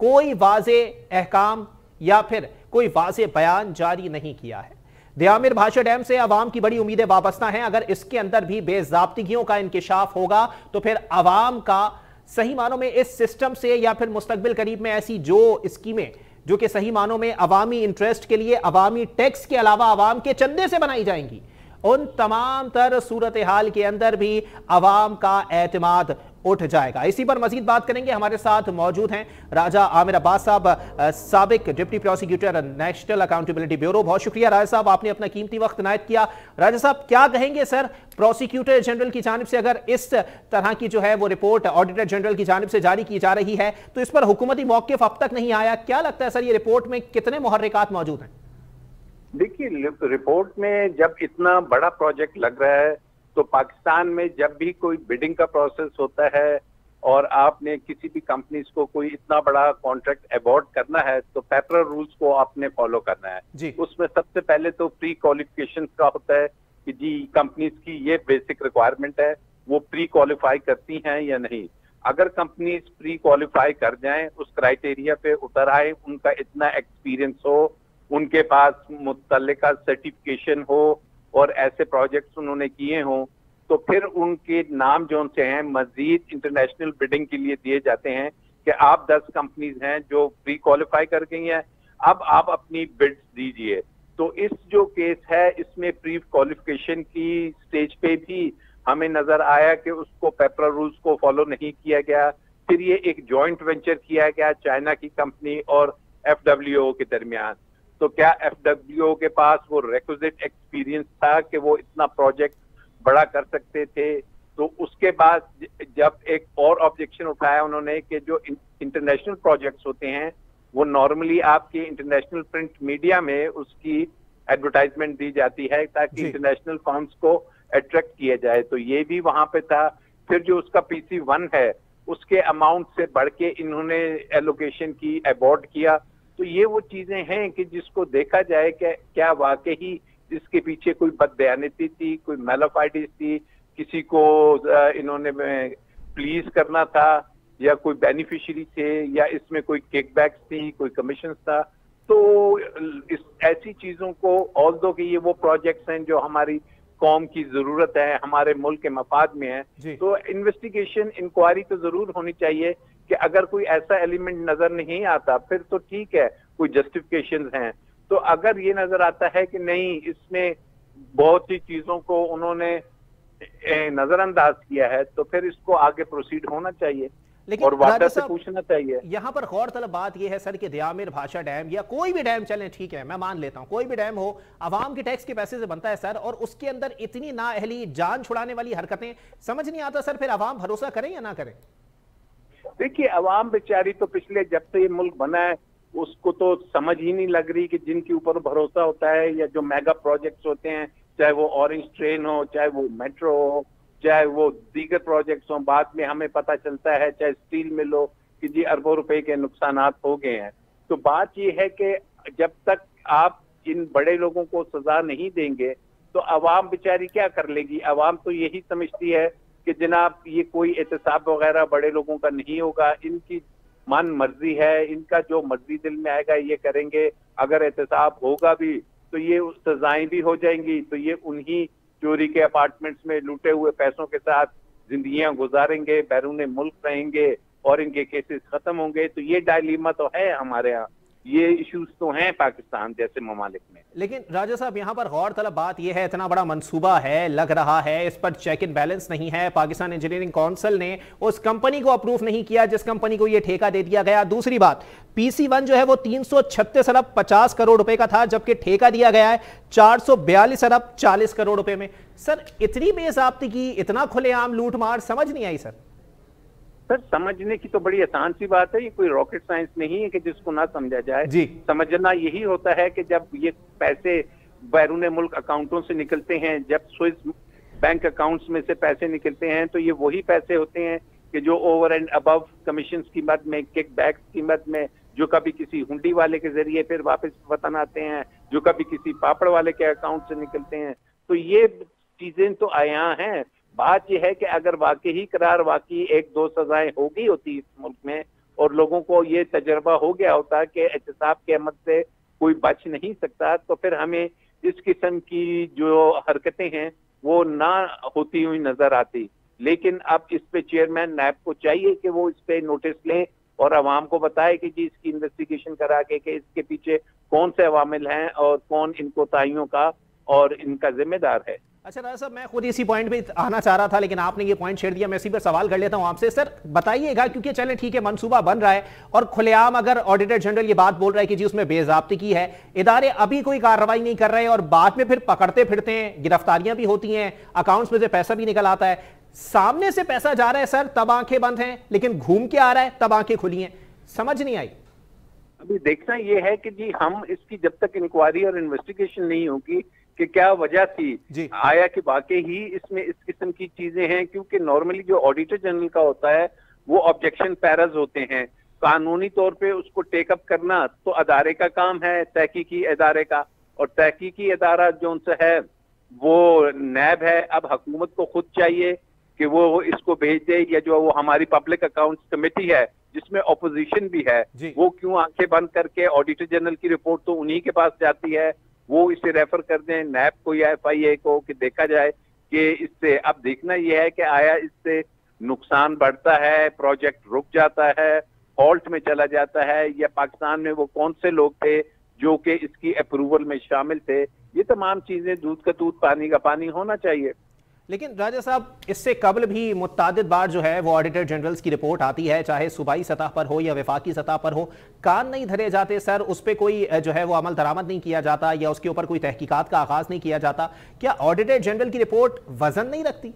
कोई वाज़े अहकाम या फिर कोई वाज़े बयान जारी नहीं किया है। दियामिर भाषा डैम से अवाम की बड़ी उम्मीदें वाबस्ता हैं। अगर इसके अंदर भी बेज़ाब्तिगियों का इंकिशाफ होगा तो फिर अवाम का सही मानों में इस सिस्टम से या फिर मुस्तकबिल करीब में ऐसी जो स्कीमें जो कि सही मानों में अवामी इंटरेस्ट के लिए, अवामी टैक्स के अलावा अवाम के चंदे से बनाई जाएंगी, उन तमाम तर सूरत हाल के अंदर भी अवाम का एतमाद उठ जाएगा। इसी पर मजीद बात करेंगे। हमारे साथ मौजूद हैं राजा आमिर अब्बास साहब, साबिक deputy prosecutor national accountability bureau. बहुत शुक्रिया राजा साहब, आपने अपना कीमती वक्त इनायत किया। राजा साहब, क्या कहेंगे सर, प्रोसिक्यूटर जनरल की जानिब से अगर इस तरह की जो है वो रिपोर्ट ऑडिटर जनरल की जानिब से जारी की जा रही है तो इस पर हुकूमती मौक़िफ़ अब तक नहीं आया, क्या लगता है सर ये रिपोर्ट में कितने मुहर्रिकात मौजूद हैं? देखिए, रिपोर्ट में जब इतना बड़ा प्रोजेक्ट लग रहा है तो पाकिस्तान में जब भी कोई बिडिंग का प्रोसेस होता है और आपने किसी भी कंपनीज को कोई इतना बड़ा कॉन्ट्रैक्ट अवॉर्ड करना है तो पेपर रूल्स को आपने फॉलो करना है। उसमें सबसे पहले तो प्री क्वालिफिकेशन का होता है कि जी कंपनीज की ये बेसिक रिक्वायरमेंट है, वो प्री क्वालिफाई करती हैं या नहीं। अगर कंपनीज प्री क्वालिफाई कर जाएं, उस क्राइटेरिया पे उतर आए, उनका इतना एक्सपीरियंस हो, उनके पास मुतल्लिका सर्टिफिकेशन हो और ऐसे प्रोजेक्ट्स उन्होंने किए हों, तो फिर उनके नाम जो से हैं मजीद इंटरनेशनल बिडिंग के लिए दिए जाते हैं कि आप 10 कंपनीज हैं जो प्री क्वालिफाई कर गई हैं, अब आप अपनी बिड्स दीजिए। तो इस जो केस है इसमें प्री क्वालिफिकेशन की स्टेज पे भी हमें नजर आया कि उसको पेपर रूल्स को फॉलो नहीं किया गया। फिर ये एक जॉइंट वेंचर किया गया चाइना की कंपनी और FWO के दरमियान। तो क्या FWO के पास वो रिक्विजिट एक्सपीरियंस था कि वो इतना प्रोजेक्ट बड़ा कर सकते थे? तो उसके बाद जब एक और ऑब्जेक्शन उठाया उन्होंने कि जो इंटरनेशनल प्रोजेक्ट्स होते हैं वो नॉर्मली आपके इंटरनेशनल प्रिंट मीडिया में उसकी एडवर्टाइजमेंट दी जाती है ताकि इंटरनेशनल फर्म्स को अट्रैक्ट किया जाए, तो ये भी वहां पे था। फिर जो उसका PC1 है उसके अमाउंट से बढ़ के इन्होंने एलोकेशन की, अवॉर्ड किया। तो ये वो चीजें हैं कि जिसको देखा जाए कि क्या वाकई इसके पीछे कोई बदबयानती थी, कोई मैलाफाइडिस थी, किसी को इन्होंने प्लीज करना था या कोई बेनिफिशियरी थे या इसमें कोई किकबैक्स थी, कोई कमीशन था। तो इस ऐसी चीजों को, ऑल्दो कि ये वो प्रोजेक्ट्स हैं जो हमारी कौम की जरूरत है, हमारे मुल्क के मफाद में है, तो इन्वेस्टिगेशन, इंक्वायरी तो जरूर होनी चाहिए कि अगर कोई ऐसा एलिमेंट नजर नहीं आता फिर तो ठीक है, कोई जस्टिफिकेशंस हैं। तो अगर ये नजर आता है कि नहीं इसमें बहुत सी चीजों को उन्होंने नजरअंदाज किया है तो फिर इसको आगे प्रोसीड होना चाहिए और वाक़ई से पूछना चाहिए। यहाँ पर गौरतलब बात यह है सर कि दियामिर भाषा डैम या कोई भी डैम चले, ठीक है मैं मान लेता हूँ, कोई भी डैम हो अवाम के टैक्स के पैसे से बनता है सर, और उसके अंदर इतनी नाअहली, जान छुड़ाने वाली हरकतें, समझ नहीं आता सर फिर अवाम भरोसा करें या ना करें? देखिए, अवाम बेचारी तो पिछले जब से ये मुल्क बना है उसको तो समझ ही नहीं लग रही कि जिनके ऊपर भरोसा होता है या जो मेगा प्रोजेक्ट्स होते हैं, चाहे वो ऑरेंज ट्रेन हो, चाहे वो मेट्रो हो, चाहे वो दीगर प्रोजेक्ट्स हो, बाद में हमें पता चलता है चाहे स्टील मिल हो कि जी अरबों रुपए के नुकसानात हो गए हैं। तो बात ये है कि जब तक आप इन बड़े लोगों को सजा नहीं देंगे तो अवाम बेचारी क्या कर लेगी? अवाम तो यही समझती है कि जनाब ये कोई एहतसाब वगैरह बड़े लोगों का नहीं होगा, इनकी मन मर्जी है, इनका जो मर्जी दिल में आएगा ये करेंगे, अगर एहतसाब होगा भी तो ये सजाएं भी हो जाएंगी, तो ये उन्हीं चोरी के अपार्टमेंट्स में लूटे हुए पैसों के साथ जिंदगियां गुजारेंगे, बैरून मुल्क रहेंगे और इनके केसेस खत्म होंगे। तो ये डायलीमा तो है हमारे यहाँ, ये इश्यूज तो हैं पाकिस्तान जैसे ममालिक में। लेकिन राजा साहब यहाँ पर गौरतलब बात यह है, इतना बड़ा मंसूबा है, लग रहा है इस पर चेक एंड बैलेंस नहीं है। पाकिस्तान इंजीनियरिंग काउंसिल ने उस कंपनी को अप्रूव नहीं किया जिस कंपनी को यह ठेका दे दिया गया। दूसरी बात, PC1 जो है वो 336 अरब 50 करोड़ रुपए का था, जबकि ठेका दिया गया है 442 अरब 40 करोड़ रुपए में। सर इतनी बेज़ाब्तिगी, इतना खुलेआम लूटमार समझ नहीं आई सर। सर समझने की तो बड़ी आसान सी बात है, ये कोई रॉकेट साइंस नहीं है कि जिसको ना समझा जाए। जी। समझना यही होता है कि जब ये पैसे बैरून मुल्क अकाउंटों से निकलते हैं, जब स्विस बैंक अकाउंट्स में से पैसे निकलते हैं, तो ये वही पैसे होते हैं कि जो ओवर एंड अबव कमीशन की मद में, किक बैक की मद में, जो कभी किसी हुंडी वाले के जरिए फिर वापस वतन आते हैं, जो कभी किसी पापड़ वाले के अकाउंट से निकलते हैं। तो ये चीजें तो आया हैं। बात यह है कि अगर वाकई करार वाकई 1-2 सजाएं हो गई होती इस मुल्क में और लोगों को ये तजर्बा हो गया होता कि एहतसाब के अमल से कोई बच नहीं सकता, तो फिर हमें इस किस्म की जो हरकतें हैं वो ना होती हुई नजर आती। लेकिन अब इस पे चेयरमैन नैब को चाहिए कि वो इस पे नोटिस लें और अवाम को बताए कि जी इसकी इन्वेस्टिगेशन करा के कि इसके पीछे कौन से अवामिल हैं और कौन इन कोताहियों का और इनका जिम्मेदार है। अच्छा राजा साहब, मैं खुद इसी पॉइंट पे आना चाह रहा था, लेकिन आपने ये पॉइंट छेड़ दिया। मैं इसी पर सवाल कर लेता हूं आपसे। सर बताइएगा, क्योंकि चलें ठीक है, मंसूबा बन रहा है और खुलेआम अगर ऑडिटर जनरल ये बात बोल रहा है कि जी उसमें बेज़ाब्ती है, इदारे अभी कोई कार्रवाई नहीं कर रहे और बाद में फिर पकड़ते फिरते हैं, गिरफ्तारियां भी होती हैं, अकाउंट्स में से पैसा भी निकल आता है, सामने से पैसा जा रहा है सर तब आंखें बंद हैं, लेकिन घूम के आ रहा है तब आंखें खुली हैं, समझ नहीं आई। अभी देखना यह है कि जी हम इसकी जब तक इंक्वायरी और इन्वेस्टिगेशन नहीं होगी कि क्या वजह थी, आया कि वाकई ही इसमें इस किस्म की चीजें हैं। क्योंकि नॉर्मली जो ऑडिटर जनरल का होता है वो ऑब्जेक्शन पैरज होते हैं, कानूनी तौर पे उसको टेकअप करना तो अदारे का काम है, तहकीकी अदारे का, और तहकीकी अदारा जो उनसे है वो नैब है। अब हुकूमत को खुद चाहिए कि वो इसको भेज दे, या जो वो हमारी पब्लिक अकाउंट्स कमेटी है जिसमें ऑपोजिशन भी है, वो क्यों आंखें बंद करके, ऑडिटर जनरल की रिपोर्ट तो उन्हीं के पास जाती है, वो इसे रेफर कर दें नैब को या FIA को कि देखा जाए कि इससे। अब देखना यह है कि आया इससे नुकसान बढ़ता है, प्रोजेक्ट रुक जाता है, हॉल्ट में चला जाता है, या पाकिस्तान में वो कौन से लोग थे जो कि इसकी अप्रूवल में शामिल थे। ये तमाम चीजें दूध का दूध पानी का पानी होना चाहिए। लेकिन राजा साहब, इससे कबल भी मुत्तादिद बार जो है वो ऑडिटर जनरल्स की रिपोर्ट आती है, चाहे सूबाई सतह पर हो या वफाकी सतह पर हो, कान नहीं धरे जाते सर, उस पर कोई जो है वो अमल दरामद नहीं किया जाता या उसके ऊपर कोई तहकीकात का आगाज नहीं किया जाता। क्या ऑडिटर जनरल की रिपोर्ट वजन नहीं रखती?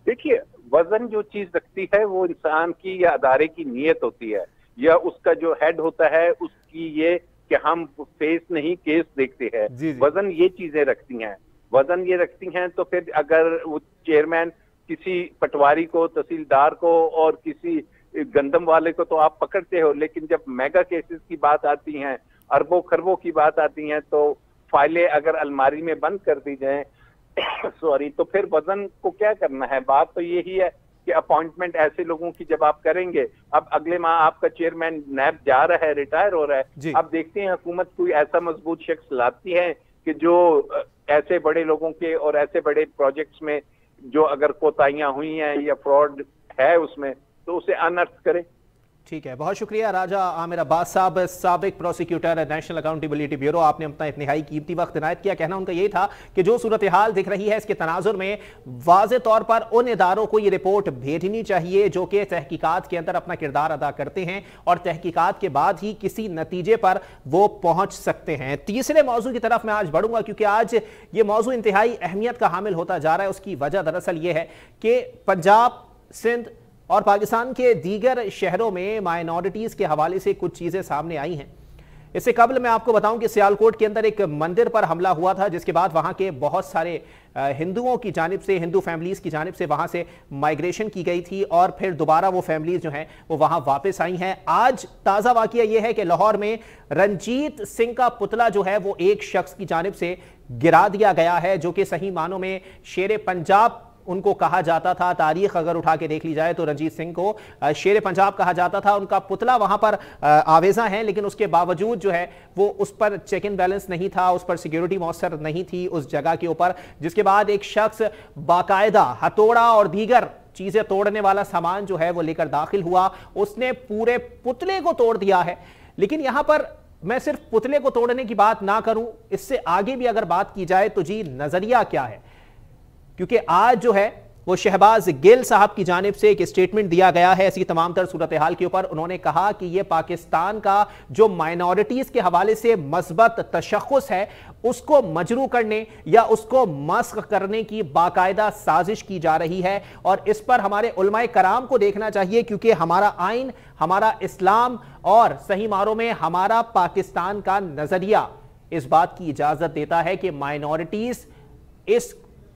देखिए, वजन जो चीज रखती है वो इंसान की या अदारे की नीयत होती है, या उसका जो हेड होता है उसकी ये कि हम फेस नहीं केस देखते हैं। वजन ये चीजें रखती हैं, वजन ये रखती हैं। तो फिर अगर वो चेयरमैन किसी पटवारी को, तहसीलदार को और किसी गंदम वाले को तो आप पकड़ते हो, लेकिन जब मेगा केसेस की बात आती हैं, अरबों खरबों की बात आती हैं, तो फाइलें अगर अलमारी में बंद कर दी जाएं सॉरी, तो फिर वजन को क्या करना है। बात तो यही है कि अपॉइंटमेंट ऐसे लोगों की जब आप करेंगे, अब अगले माह आपका चेयरमैन नैब जा रहा है, रिटायर हो रहा है, अब देखते हैं हुकूमत कोई ऐसा मजबूत शख्स लाती है कि जो ऐसे बड़े लोगों के और ऐसे बड़े प्रोजेक्ट्स में जो अगर कोताहियां हुई हैं या फ्रॉड है उसमें, तो उसे अनर्थ करें। ठीक है, बहुत शुक्रिया राजा आमिर अब्बास साहब, साबिक प्रोसिक्यूटर नेशनल अकाउंटेबिलिटी ब्यूरो, आपने अपना इंतहाई कीमती वक्त इनायत किया। कहना उनका यही था कि जो सूरत हाल दिख रही है इसके तनाजुर में वाज़े तौर पर उन इदारों को ये रिपोर्ट भेजनी चाहिए जो कि तहकीकात के अंदर अपना किरदार अदा करते हैं और तहकीकात के बाद ही किसी नतीजे पर वो पहुंच सकते हैं। तीसरे मौजू की तरफ मैं आज बढ़ूंगा, क्योंकि आज ये मौजू इंतहाई अहमियत का हामिल होता जा रहा है। उसकी वजह दरअसल ये है कि पंजाब, सिंध और पाकिस्तान के दीगर शहरों में माइनॉरिटीज़ के हवाले से कुछ चीज़ें सामने आई हैं। इससे कबल मैं आपको बताऊं कि सियालकोट के अंदर एक मंदिर पर हमला हुआ था, जिसके बाद वहां के बहुत सारे हिंदुओं की जानिब से, हिंदू फैमिलीज़ की जानिब से वहां से माइग्रेशन की गई थी और फिर दोबारा वो फैमिलीज़ जो हैं वो वहां वापस आई हैं। आज ताज़ा वाक़या ये है कि लाहौर में रंजीत सिंह का पुतला जो है वो एक शख्स की जानिब से गिरा दिया गया है, जो कि सही मानों में शेर पंजाब उनको कहा जाता था। तारीख अगर उठा के देख ली जाए तो रंजीत सिंह को शेर पंजाब कहा जाता था। उनका पुतला वहां पर आवेजा है, लेकिन उसके बावजूद जो है वो उस पर चेक इन बैलेंस नहीं था, उस पर सिक्योरिटी मौसर नहीं थी उस जगह के ऊपर, जिसके बाद एक शख्स बाकायदा हथौड़ा और दीगर चीजें तोड़ने वाला सामान जो है वो लेकर दाखिल हुआ। उसने पूरे पुतले को तोड़ दिया है। लेकिन यहां पर मैं सिर्फ पुतले को तोड़ने की बात ना करूं, इससे आगे भी अगर बात की जाए तो जी नजरिया क्या है, क्योंकि आज जो है वो शहबाज गिल साहब की जानिब से एक स्टेटमेंट दिया गया है ऐसी तमाम तर सूरत हाल के ऊपर। उन्होंने कहा कि ये पाकिस्तान का जो माइनॉरिटीज के हवाले से मस्बत तशख्खुस है उसको मजरू करने या उसको मस्ख करने की बाकायदा साजिश की जा रही है, और इस पर हमारे उलमाए कराम को देखना चाहिए, क्योंकि हमारा आइन, हमारा इस्लाम और सही मारों में हमारा पाकिस्तान का नजरिया इस बात की इजाजत देता है कि माइनॉरिटीज इस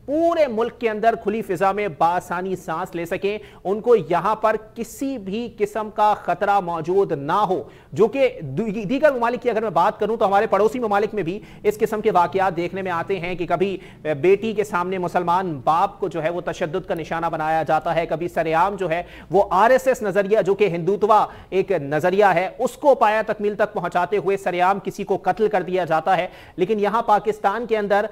पूरे मुल्क के अंदर खुली फिजा में बासानी सांस ले सकें, उनको यहां पर किसी भी किस्म का खतरा मौजूद ना हो। जो कि दीगर ममालिक की अगर मैं बात करूं तो हमारे पड़ोसी ममालिक में भी इस किस्म के वाकयात देखने में आते हैं कि कभी बेटी के सामने मुसलमान बाप को जो है वो तशद्दुद का निशाना बनाया जाता है, कभी सरेआम जो है वो आरएसएस नजरिया जो कि हिंदुत्वा एक नजरिया है उसको पाया तकमील तक पहुंचाते हुए सरेआम किसी को कत्ल कर दिया जाता है। लेकिन यहां पाकिस्तान के अंदर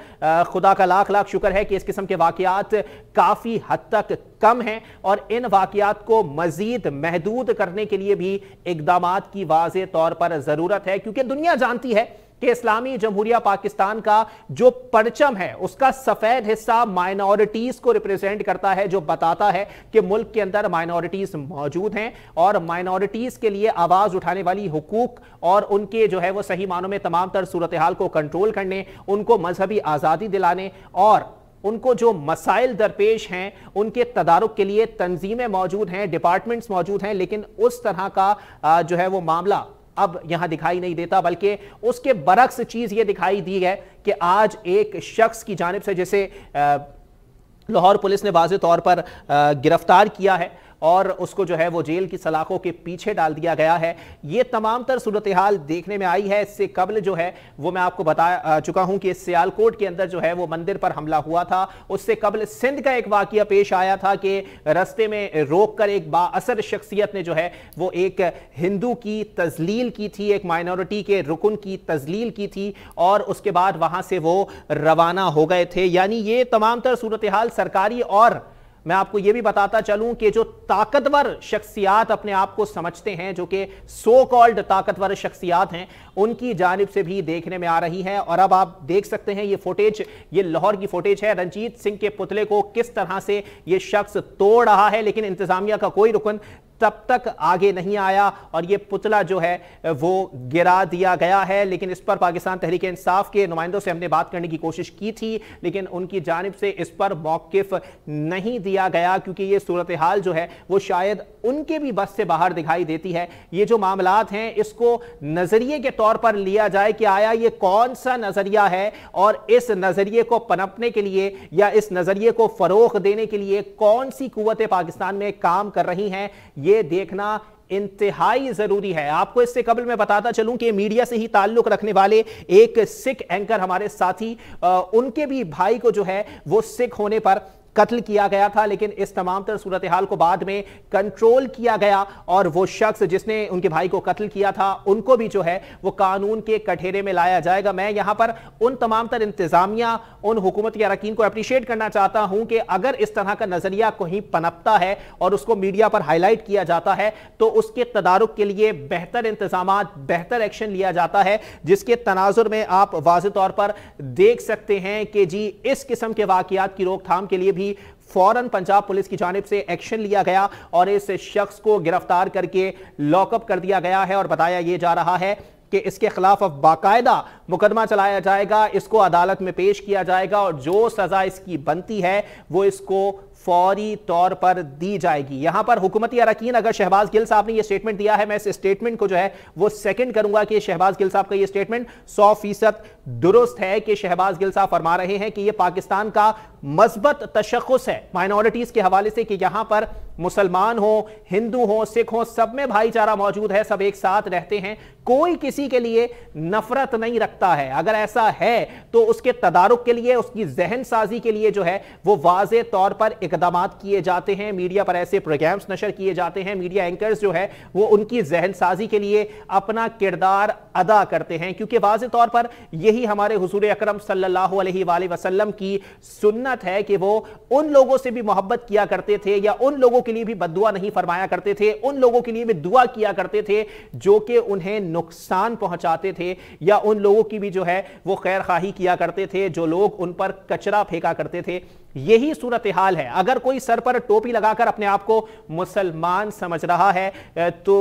खुदा का लाख लाख शुक्र है कि किस्म के वाकयात काफी हद तक कम हैं, और इन वाकयात को मजीद महदूद करने के लिए भी इकदामात की वाज़े तौर पर जरूरत है, क्योंकि दुनिया जानती है कि इस्लामी जमहूरिया पाकिस्तान का जो परचम है उसका सफेद हिस्सा माइनॉरिटीज को रिप्रेजेंट करता है, जो बताता है कि मुल्क के अंदर माइनॉरिटीज मौजूद हैं और माइनॉरिटीज के लिए आवाज उठाने वाली हुकूक और उनके जो है वो सही मानों में तमाम तर सूरत हाल को कंट्रोल करने, उनको मजहबी आजादी दिलाने और उनको जो मसाइल दरपेश हैं उनके तदारुक के लिए तंजीमें मौजूद हैं, डिपार्टमेंट्स मौजूद हैं। लेकिन उस तरह का जो है वो मामला अब यहां दिखाई नहीं देता, बल्कि उसके बरक्स चीज ये दिखाई दी है कि आज एक शख्स की जानिब से जिसे लाहौर पुलिस ने वाज़े तौर पर गिरफ्तार किया है और उसको जो है वो जेल की सलाखों के पीछे डाल दिया गया है। ये तमाम तर सूरत हाल देखने में आई है। इससे कबल जो है वो मैं आपको बता चुका हूं कि सियालकोट के अंदर जो है वो मंदिर पर हमला हुआ था। उससे कबल सिंध का एक वाकया पेश आया था कि रस्ते में रोक कर एक बाअसर शख्सियत ने जो है वो एक हिंदू की तजलील की थी, एक माइनॉरिटी के रुकन की तजलील की थी और उसके बाद वहां से वो रवाना हो गए थे। यानी ये तमाम तर सूरत हाल सरकारी, और मैं आपको यह भी बताता चलूं कि जो ताकतवर शख्सियात अपने आप को समझते हैं, जो कि सो कॉल्ड ताकतवर शख्सियात हैं, उनकी जानिब से भी देखने में आ रही है। और अब आप देख सकते हैं ये फुटेज, ये लाहौर की फुटेज है, रंजीत सिंह के पुतले को किस तरह से ये शख्स तोड़ रहा है, लेकिन इंतजामिया का कोई रुकन तब तक आगे नहीं आया और ये पुतला जो है वो गिरा दिया गया है। लेकिन इस पर पाकिस्तान तहरीक इंसाफ के नुमाइंदों से हमने बात करने की कोशिश की थी, लेकिन उनकी जानिब से इस पर मौकिफ नहीं दिया गया, क्योंकि ये सूरत हाल जो है वो शायद उनके भी बस से बाहर दिखाई देती है। ये जो मामलात हैं इसको नजरिए के तौर पर लिया जाए कि आया ये कौन सा नजरिया है और इस नजरिए को पनपने के लिए या इस नजरिए को फरोग देने के लिए कौन सी कुव्वतें पाकिस्तान में काम कर रही हैं, ये देखना इंतहाई जरूरी है। आपको इससे कबल मैं बताता चलूं कि मीडिया से ही ताल्लुक रखने वाले एक सिख एंकर हमारे साथी, उनके भी भाई को जो है वो सिख होने पर कत्ल किया गया था, लेकिन इस तमाम तर सूरत हाल को बाद में कंट्रोल किया गया और वो शख्स जिसने उनके भाई को कत्ल किया था उनको भी जो है वो कानून के कठेरे में लाया जाएगा। मैं यहां पर उन तमाम तर इंतजामिया, उन हुकूमती अरकान को अप्रिशिएट करना चाहता हूं कि अगर इस तरह का नजरिया कहीं पनपता है और उसको मीडिया पर हाईलाइट किया जाता है तो उसके तदारुक के लिए बेहतर इंतजामात, बेहतर एक्शन लिया जाता है, जिसके तनाजुर में आप वाज़े तौर पर देख सकते हैं कि जी इस किस्म के वाकयात की रोकथाम के लिए भी फौरन पंजाब पुलिस की जानिब से एक्शन लिया गया और इस शख्स को गिरफ्तार करके लॉकअप कर दिया गया है और बताया यह जा रहा है कि इसके खिलाफ अब बाकायदा मुकदमा चलाया जाएगा, इसको अदालत में पेश किया जाएगा और जो सजा इसकी बनती है वो इसको फौरी तौर पर दी जाएगी। यहां पर हुकूमती अरकान, अगर शहबाज गिल साहब ने यह स्टेटमेंट दिया है, मैं इस स्टेटमेंट को जो है वो सेकंड करूंगा कि शहबाज गिल साहब का यह स्टेटमेंट 100% दुरुस्त है कि शहबाज गिल साहब फरमा रहे हैं कि यह पाकिस्तान का मस्बत तशख्खुस है माइनॉरिटीज के हवाले से कि यहां पर मुसलमान हो, हिंदू हो, सिख हो, सब में भाईचारा मौजूद है, सब एक साथ रहते हैं, कोई किसी के लिए नफरत नहीं रखता है। अगर ऐसा है तो उसके तदारुक के लिए, उसकी जहन साजी के लिए जो है वो वाज़े तौर पर इकदामात किए जाते हैं, मीडिया पर ऐसे प्रोग्राम्स नशर किए जाते हैं, मीडिया एंकर्स जो है वो उनकी जहन साजी के लिए अपना किरदार अदा करते हैं, क्योंकि वाज़े तौर पर यही हमारे हुजूर अकरम सल्लल्लाहु अलैहि वसल्लम की सुन्नत है कि वो उन लोगों से भी मोहब्बत किया करते थे या उन लोगों के लिए भी बद्दुआ नहीं फरमाया करते थे, उन लोगों के लिए भी दुआ किया करते थे जो कि उन्हें नुकसान पहुंचाते थे, या उन लोगों की भी जो है वो खैर खाही किया करते थे जो लोग उन पर कचरा फेंका करते थे। यही सूरत हाल है। अगर कोई सर पर टोपी लगाकर अपने आप को मुसलमान समझ रहा है तो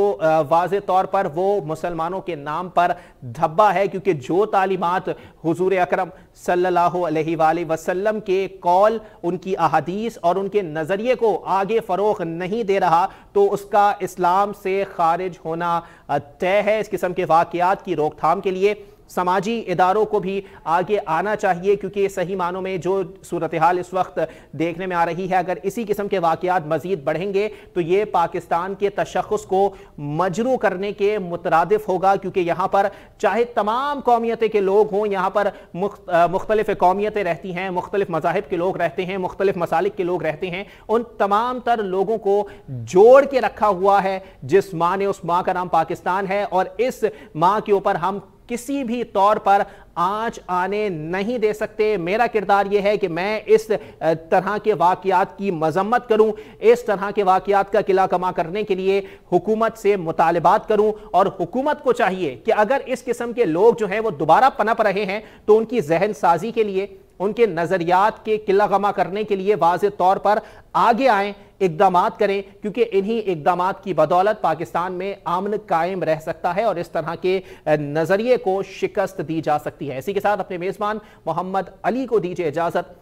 वाज़े तौर पर वो मुसलमानों के नाम पर धब्बा है, क्योंकि जो तालीमात हुजूर अकरम सल्लल्लाहु अलैहि वसल्लम के कौल, उनकी अहादीस और उनके नजरिए को आगे फरोग नहीं दे रहा तो उसका इस्लाम से खारिज होना तय है। इस किस्म के वाकयात की रोकथाम के लिए समाजी इदारों को भी आगे आना चाहिए, क्योंकि सही मानों में जो सूरत हाल इस वक्त देखने में आ रही है, अगर इसी किस्म के वाकयात मजीद बढ़ेंगे तो ये पाकिस्तान के तशख़्ख़ुस को मजरू करने के मुतरादिफ होगा, क्योंकि यहाँ पर चाहे तमाम कौमियतें के लोग हों, यहाँ पर मुख्तलिफ कौमियतें रहती हैं, मुख्तलिफ मज़ाहिब के लोग रहते हैं, मुख्तलिफ मसालिक के लोग रहते हैं, उन तमाम तर लोगों को जोड़ के रखा हुआ है जिस माँ ने, उस माँ का नाम पाकिस्तान है, और इस माँ के ऊपर हम किसी भी तौर पर आंच आने नहीं दे सकते। मेरा किरदार यह है कि मैं इस तरह के वाकयात की मजम्मत करूं, इस तरह के वाकयात का किला कमा करने के लिए हुकूमत से मुतालिबात करूं, और हुकूमत को चाहिए कि अगर इस किस्म के लोग जो हैं वो दोबारा पनप रहे हैं तो उनकी जहन साजी के लिए, उनके नजरियात के किला कमा करने के लिए वाज़े तौर पर आगे आएं, इक़दामात करें, क्योंकि इन्हीं इक़दामात की बदौलत पाकिस्तान में अमन कायम रह सकता है और इस तरह के नजरिए को शिकस्त दी जा सकती है। इसी के साथ अपने मेजबान मोहम्मद अली को दीजिए इजाजत।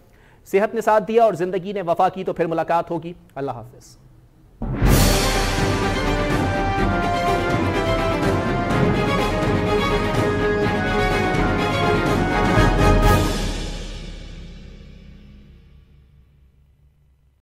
सेहत ने साथ दिया और जिंदगी ने वफा की, तो फिर मुलाकात होगी। अल्लाह हाफिज।